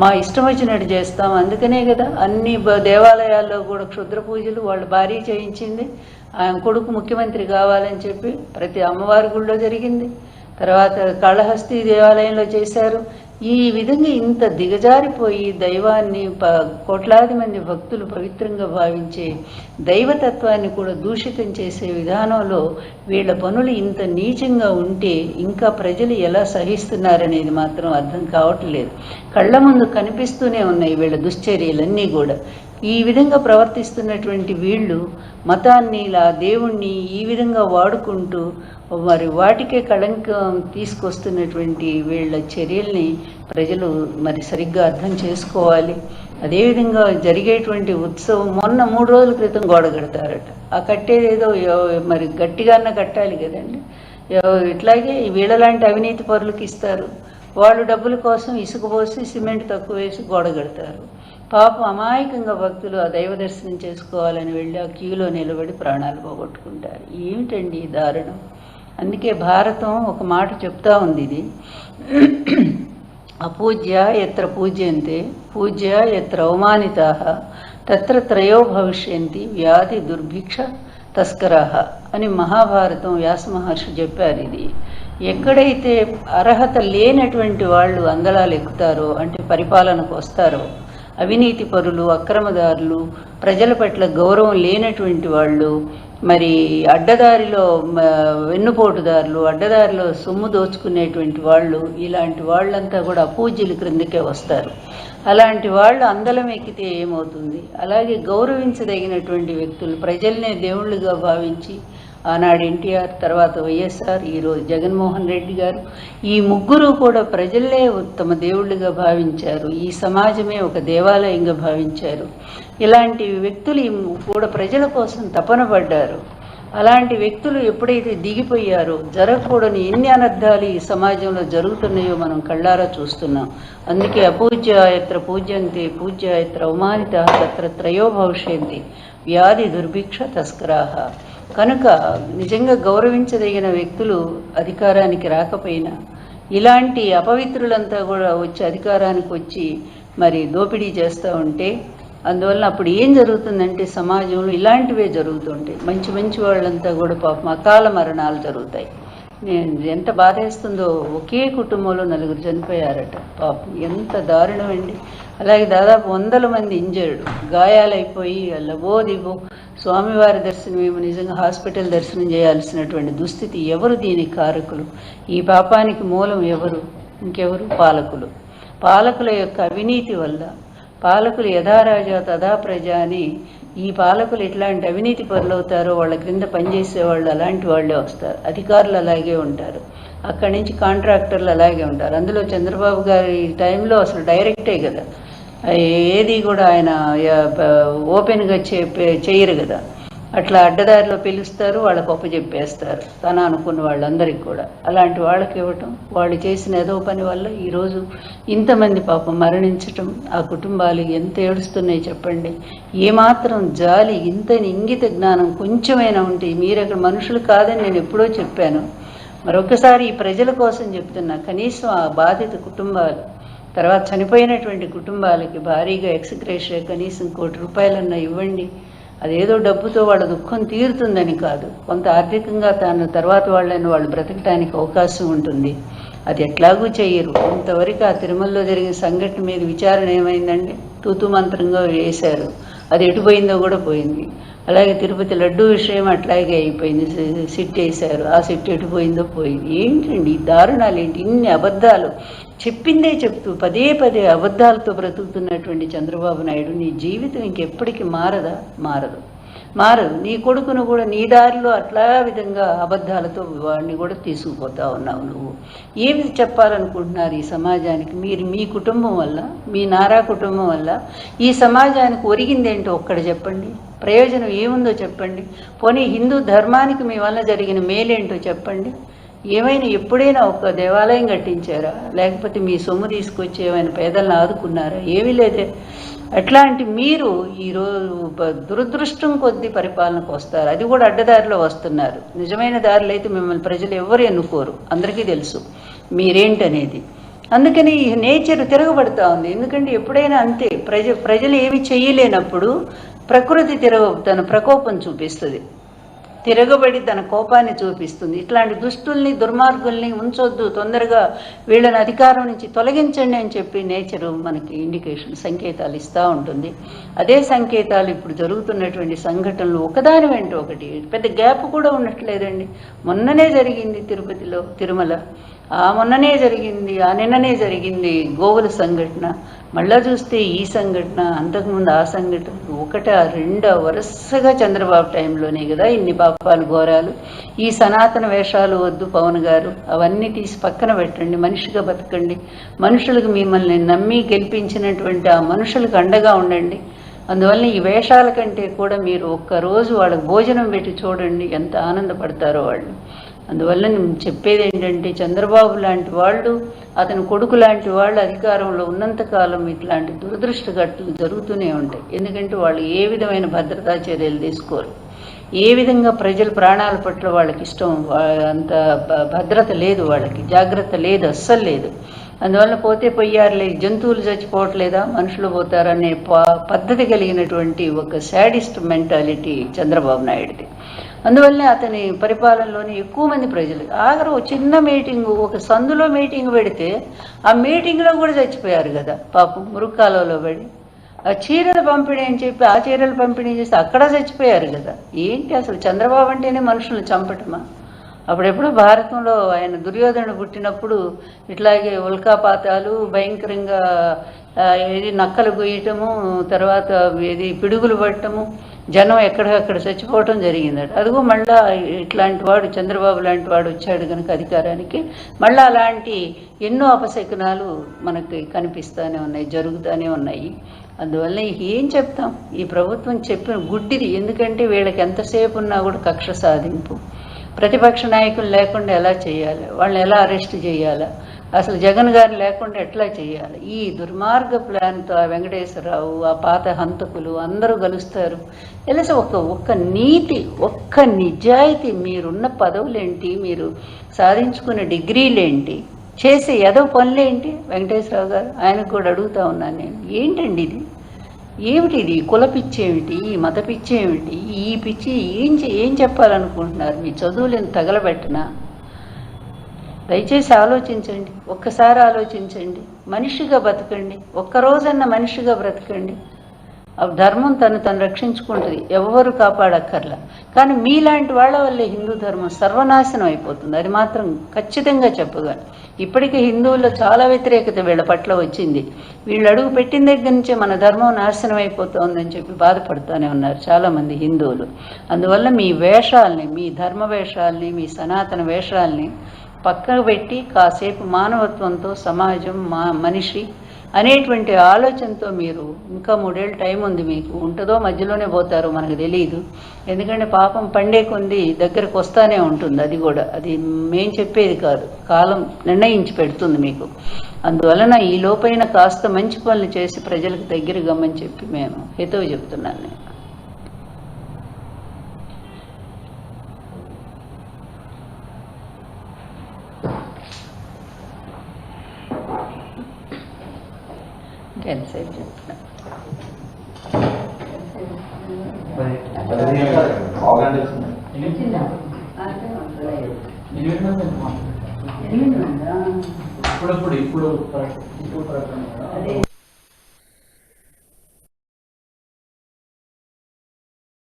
మా ఇష్టం వచ్చినట్టు చేస్తాం. అందుకనే కదా అన్ని దేవాలయాల్లో కూడా క్షుద్ర పూజలు వాళ్ళ భార్య చేయించింది. ఆయన కొడుకు ముఖ్యమంత్రి కావాలని చెప్పి ప్రతి అమ్మవారి గుళ్ళో జరిగింది. తర్వాత కాళహస్తి దేవాలయంలో చేశారు. ఈ విధంగా ఇంత దిగజారిపోయి దైవాన్ని కోట్లాది మంది భక్తులు పవిత్రంగా భావించే దైవతత్వాన్ని కూడా దూషితం చేసే విధానంలో వీళ్ళ పనులు ఇంత నీచంగా ఉంటే ఇంకా ప్రజలు ఎలా సహిస్తున్నారనేది మాత్రం అర్థం కావట్లేదు. కళ్ళ ముందు కనిపిస్తూనే ఉన్నాయి వీళ్ళ దుశ్చర్యలన్నీ కూడా. ఈ విధంగా ప్రవర్తిస్తున్నటువంటి వీళ్ళు మతాన్ని ఇలా దేవుణ్ణి ఈ విధంగా వాడుకుంటూ మరి వాటికే కళంకం తీసుకొస్తున్నటువంటి వీళ్ళ చర్యల్ని ప్రజలు మరి సరిగ్గా అర్థం చేసుకోవాలి. అదేవిధంగా జరిగేటువంటి ఉత్సవం మొన్న 3 రోజుల క్రితం గోడ కడతారట. ఆ కట్టేదేదో మరి గట్టిగానే కట్టాలి కదండి. ఇట్లాగే వీళ్ళలాంటి అవినీతి పరులకు ఇస్తారు. వాళ్ళు డబ్బుల కోసం ఇసుక పోసి సిమెంట్ తక్కువ వేసి గోడ కడతారు. పాపం అమాయకంగా భక్తులు ఆ దైవ దర్శనం చేసుకోవాలని వెళ్ళి ఆ క్యూలో నిలబడి ప్రాణాలు పోగొట్టుకుంటారు. ఏమిటండి ఈ దారుణం. అందుకే భారతం ఒక మాట చెప్తా ఉంది, ఇది అపూజ్య ఎత్ర పూజ్యంతే పూజ్య ఎత్ర అవమానితాః తత్ర త్రయో భవిష్యంతి వ్యాధి దుర్భిక్ష తస్కరాః అని మహాభారతం వ్యాస మహర్షి చెప్పారు. ఇది ఎక్కడైతే అర్హత లేనటువంటి వాళ్ళు అందలాలు ఎక్కుతారో, అంటే పరిపాలనకు వస్తారో, అవినీతి పరులు, అక్రమదారులు, ప్రజల పట్ల గౌరవం లేనటువంటి వాళ్ళు, మరి అడ్డదారిలో వెన్నుపోటుదారులు, అడ్డదారిలో సొమ్ము దోచుకునేటువంటి వాళ్ళు, ఇలాంటి వాళ్ళంతా కూడా అపూజ్యుల క్రిందకే వస్తారు. అలాంటి వాళ్ళు అందలం ఎక్కితే ఏమవుతుంది? అలాగే గౌరవించదగినటువంటి వ్యక్తులు, ప్రజల్నే దేవుళ్ళుగా భావించి ఆనాడు ఎన్టీఆర్, తర్వాత వైఎస్ఆర్, ఈరోజు జగన్మోహన్ రెడ్డి గారు, ఈ ముగ్గురు కూడా ప్రజల్లే ఉత్తమ దేవుళ్ళుగా భావించారు. ఈ సమాజమే ఒక దేవాలయంగా భావించారు. ఇలాంటి వ్యక్తులు కూడా ప్రజల కోసం తపన పడ్డారు. అలాంటి వ్యక్తులు ఎప్పుడైతే దిగిపోయారో జరగకూడని ఎన్ని అనర్థాలు ఈ సమాజంలో జరుగుతున్నాయో మనం కళ్ళారా చూస్తున్నాం. అందుకే అపూజ్య ఎత్ర పూజ్యంతే పూజ్య ఎత్ర అవమానితాః తత్ర త్రయో భవిష్యంతి వ్యాధి దుర్భిక్ష తస్కరాః. కనుక నిజంగా గౌరవించదగిన వ్యక్తులు అధికారానికి రాకపోయినా ఇలాంటి అపవిత్రులంతా కూడా వచ్చి అధికారానికి వచ్చి మరి దోపిడీ చేస్తూ ఉంటే, అందువల్ల అప్పుడు ఏం జరుగుతుందంటే సమాజంలో ఇలాంటివే జరుగుతుంటాయి. మంచి మంచి వాళ్ళంతా కూడా పాపం అకాల మరణాలు జరుగుతాయి. ఎంత బాధేస్తుందో, ఒకే కుటుంబంలో 4 చనిపోయారట. పాపం ఎంత దారుణం అండి. అలాగే దాదాపు 100 మంది ఇంజర్డ్, గాయాలైపోయి లబోదిబో స్వామివారి దర్శనం ఏమో నిజంగా హాస్పిటల్ దర్శనం చేయాల్సినటువంటి దుస్థితి. ఎవరు దీనికి కారకులు? ఈ పాపానికి మూలం ఎవరు? ఇంకెవరు? పాలకులు. పాలకుల యొక్క అవినీతి వల్ల, పాలకులు యథా రాజా తథా ప్రజ అని ఈ పాలకులు ఎట్లాంటి అవినీతి పరులవుతారో వాళ్ళ క్రింద పనిచేసే వాళ్ళు అలాంటి వాళ్ళే వస్తారు. అధికారులు అలాగే ఉంటారు. అక్కడి నుంచి కాంట్రాక్టర్లు అలాగే ఉంటారు. అందులో చంద్రబాబు గారి టైంలో అసలు డైరెక్టే కదా, ఏది కూడా ఆయన ఓపెన్గా చేయరు కదా. అట్లా అడ్డదారిలో పిలుస్తారు, వాళ్ళకు అప్పచెప్పేస్తారు తన అనుకున్న వాళ్ళందరికీ కూడా. అలాంటి వాళ్ళకి ఇవ్వటం, వాళ్ళు చేసిన ఏదో పని వల్ల ఈరోజు ఇంతమంది పాపం మరణించటం, ఆ కుటుంబాలు ఎంత ఏడుస్తున్నాయి చెప్పండి. ఏమాత్రం జాలి, ఇంతని ఇంగిత జ్ఞానం కొంచెమైనా ఉంటే, మీరు అక్కడ మనుషులు కాదని నేను ఎప్పుడో చెప్పాను, మరొకసారి ఈ ప్రజల కోసం చెప్తున్నా, కనీసం ఆ బాధిత కుటుంబాలు, తర్వాత చనిపోయినటువంటి కుటుంబాలకి భారీగా ఎక్స్‌గ్రేషియా కనీసం ₹1,00,00,000 ఇవ్వండి. అదేదో డబ్బుతో వాళ్ళ దుఃఖం తీరుతుందని కాదు, కొంత ఆర్థికంగా తర్వాత వాళ్ళు బ్రతకడానికి అవకాశం ఉంటుంది. అది ఎట్లాగూ చేయరు. ఇంతవరకు ఆ తిరుమలలో జరిగిన సంఘటన మీద విచారణ ఏమైందండి? తూతు మంత్రంగా వేశారు. అది ఎటుపోయిందో కూడా పోయింది. అలాగే తిరుపతి లడ్డూ విషయం అట్లాగే అయిపోయింది. సిట్ వేశారు, ఆ సిట్ ఎటుపోయిందో పోయింది. ఏంటండి ఈ దారుణాలు ఏంటి? ఇన్ని అబద్ధాలు చెప్పిందే చెప్తూ పదే పదే అబద్ధాలతో బ్రతుకుతున్నటువంటి చంద్రబాబు నాయుడు, నీ జీవితం ఇంకెప్పటికీ మారదు. నీ కొడుకును కూడా నీ దారిలో అట్లా విధంగా అబద్ధాలతో వాడిని కూడా తీసుకుపోతా ఉన్నావు. నువ్వు ఏమి చెప్పాలనుకుంటున్నారు ఈ సమాజానికి? మీరు మీ కుటుంబం వల్ల, మీ నారా కుటుంబం వల్ల ఈ సమాజానికి ఒరిగిందేంటో ఒక్కడ చెప్పండి. ప్రయోజనం ఏముందో చెప్పండి. పోనీ హిందూ ధర్మానికి మీ వల్ల జరిగిన మేలేంటో చెప్పండి. ఏమైనా ఎప్పుడైనా ఒక దేవాలయం కట్టించారా? లేకపోతే మీ సొమ్ము తీసుకొచ్చి ఏమైనా పేదలను ఆదుకున్నారా? ఏమీ లేదే. అట్లాంటి మీరు ఈరోజు దురదృష్టం కొద్దీ పరిపాలనకు వస్తారు. అది కూడా అడ్డదారిలో వస్తున్నారు. నిజమైన దారిలో అయితే మిమ్మల్ని ప్రజలు ఎవరు ఎన్నుకోరు, అందరికీ తెలుసు మీరేంటనేది. అందుకని నేచర్ తిరగబడుతూ ఉంది. ఎందుకంటే ఎప్పుడైనా అంతే, ప్రజలు ఏమి చేయలేనప్పుడు ప్రకృతి తన ప్రకోపం చూపిస్తుంది, తిరగబడి తన కోపాన్ని చూపిస్తుంది. ఇట్లాంటి దుష్టుల్ని దుర్మార్గుల్ని ఉంచొద్దు, తొందరగా వీళ్ళని అధికారం నుంచి తొలగించండి అని చెప్పి నేచరు మనకి ఇండికేషన్, సంకేతాలు ఇస్తూ ఉంటుంది. అదే సంకేతాలు ఇప్పుడు జరుగుతున్నటువంటి సంఘటనలు ఒకదాని వెంట ఒకటి, పెద్ద గ్యాప్ కూడా ఉండట్లేదండి. మొన్ననే జరిగింది తిరుపతిలో తిరుమల, మొన్ననే జరిగింది, నిన్ననే జరిగింది గోవుల సంఘటన, మళ్ళా చూస్తే ఈ సంఘటన, అంతకుముందు ఆ సంఘటన, ఒకటా రెండో వరుసగా చంద్రబాబు టైంలోనే కదా ఇన్ని పాపాలు ఘోరాలు. ఈ సనాతన వేషాలు వద్దు పవన్ గారు, అవన్నీ తీసి పక్కన పెట్టండి, మనిషిగా బతకండి, మనుషులకు మిమ్మల్ని నమ్మి గెలిపించినటువంటి ఆ మనుషులకు అండగా ఉండండి. అందువల్ల ఈ వేషాల కంటే కూడా మీరు ఒక్కరోజు వాళ్ళకి భోజనం పెట్టి చూడండి, ఎంత ఆనందపడతారో వాళ్ళు. అందువల్ల నేను చెప్పేది ఏంటంటే, చంద్రబాబు లాంటి వాళ్ళు, అతని కొడుకు లాంటి వాళ్ళు అధికారంలో ఉన్నంతకాలం ఇట్లాంటి దురదృష్టఘటనలు జరుగుతూనే ఉంటాయి. ఎందుకంటే వాళ్ళు ఏ విధమైన భద్రతా చర్యలు తీసుకోరు, ఏ విధంగా ప్రజల ప్రాణాల పట్ల వాళ్ళకి ఇష్టం, అంత భద్రత లేదు, వాళ్ళకి జాగ్రత్త లేదు, అస్సలు లేదు. అందువల్ల పోతే పోయారులే, జంతువులు చచ్చిపోవట్లేదా మనుషులు పోతారనే పద్ధతి కలిగినటువంటి ఒక శాడిస్ట్ మెంటాలిటీ చంద్రబాబు నాయుడిది. అందువల్లనే అతని పరిపాలనలోని ఎక్కువ మంది ప్రజలు ఆఖరు చిన్న మీటింగు, ఒక సందులో మీటింగ్ పెడితే ఆ మీటింగ్లో కూడా చచ్చిపోయారు కదా పాపం, మురుక్కాలలో పడి. ఆ చీరలు పంపిణీ అని చెప్పి ఆ చీరలు పంపిణీ చేస్తే అక్కడ చచ్చిపోయారు కదా. ఏంటి అసలు చంద్రబాబు అంటేనే మనుషులను చంపటమా? అప్పుడెప్పుడు భారతంలో ఆయన దుర్యోధనుడు పుట్టినప్పుడు ఇట్లాగే ఉల్కాపాతాలు, భయంకరంగా ఏది నక్కలు గొయ్యటము, తర్వాత ఏది పిడుగులు పట్టడము, జనం ఎక్కడెక్కడ చచ్చిపోవటం జరిగిందట. అదిగో మళ్ళా ఇట్లాంటి వాడు చంద్రబాబు లాంటి వాడు వచ్చాడు కనుక అధికారానికి, మళ్ళీ అలాంటి ఎన్నో అపశకునాలు మనకి కనిపిస్తూనే ఉన్నాయి, జరుగుతూనే ఉన్నాయి. అందువల్ల ఏం చెప్తాం, ఈ ప్రభుత్వం చెప్పిన గుడ్డిది. ఎందుకంటే వీళ్ళకి ఎంతసేపు ఉన్నా కూడా కక్ష సాధింపు, ప్రతిపక్ష నాయకులు లేకుండా ఎలా చేయాలి, వాళ్ళని ఎలా అరెస్ట్ చేయాలా, అసలు జగన్ గారు లేకుండా ఎట్లా చేయాలి, ఈ దుర్మార్గ ప్లాన్తో ఆ వెంకటేశ్వరరావు, ఆ పాత హంతకులు అందరూ కలుస్తారు. తెలిసి ఒక్క నీతి, ఒక్క నిజాయితీ, మీరున్న పదవులేంటి, మీరు సాధించుకున్న డిగ్రీలేంటి, చేసే ఏదో పనులేంటి వెంకటేశ్వరరావు గారు, ఆయనకు కూడా అడుగుతా ఉన్నాను నేను, ఏంటండి ఇది, ఏమిటిది, కుల పిచ్చి ఏమిటి, ఈ మత పిచ్చి ఏమిటి, ఈ పిచ్చి ఏం చెప్పాలనుకుంటున్నారు, మీ చదువులను తగలబెట్టనా? దయచేసి ఆలోచించండి, ఒక్కసారి ఆలోచించండి, మనిషిగా బతకండి, ఒక్కరోజన్న మనిషిగా బ్రతకండి. ధర్మం తను రక్షించుకుంటుంది, ఎవరు కాపాడక్కర్లా. కానీ మీలాంటి వాళ్ళ వల్లే హిందూ ధర్మం సర్వనాశనం అయిపోతుంది, అది మాత్రం ఖచ్చితంగా చెప్పగలను. ఇప్పటికే హిందువుల్లో చాలా వ్యతిరేకత వీళ్ళ పట్ల వచ్చింది. వీళ్ళు అడుగు పెట్టిన దగ్గర నుంచే మన ధర్మం నాశనం అయిపోతుందని చెప్పి బాధపడుతూనే ఉన్నారు చాలామంది హిందువులు. అందువల్ల మీ వేషాలని, మీ ధర్మ వేషాలని, మీ సనాతన వేషాలని పక్కకు పెట్టి కాసేపు మానవత్వంతో సమాజం, మనిషి అనేటువంటి ఆలోచనతో మీరు, ఇంకా 3 ఏళ్ళ టైం ఉంది మీకు, ఉంటుందో మధ్యలోనే పోతారో మనకు తెలియదు. ఎందుకంటే పాపం పండే కొంది దగ్గరకు వస్తూనే ఉంటుంది, అది మేం చెప్పేది కాదు, కాలం నిర్ణయించి పెడుతుంది మీకు. అందువలన ఈ లోపైన కాస్త మంచి పనులు చేసి ప్రజలకు దగ్గర గమ్మని చెప్పి మేము హితవు చెప్తున్నాను నేను. ఎంతసేపు చెప్తున్నా, ఇప్పుడు